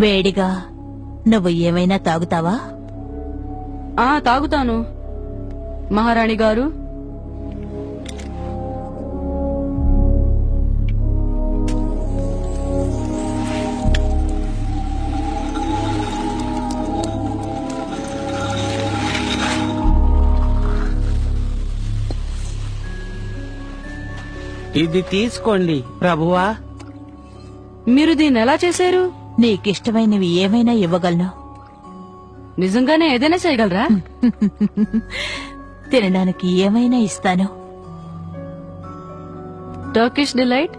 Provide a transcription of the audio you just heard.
వేడిగా నువ్వు ఏమైనా తాగుతావా? తాగుతాను మహారాణి గారు. ఇది తీసుకోండి ప్రభువా. మీరు దీన్ని ఎలా చేశారు? నీకిష్టమైనవి ఏమైనా ఇవ్వగలను. నిజంగానే ఏదైనా చేయగలరా? తినడానికి ఏమైనా ఇస్తాను. Turkish delight,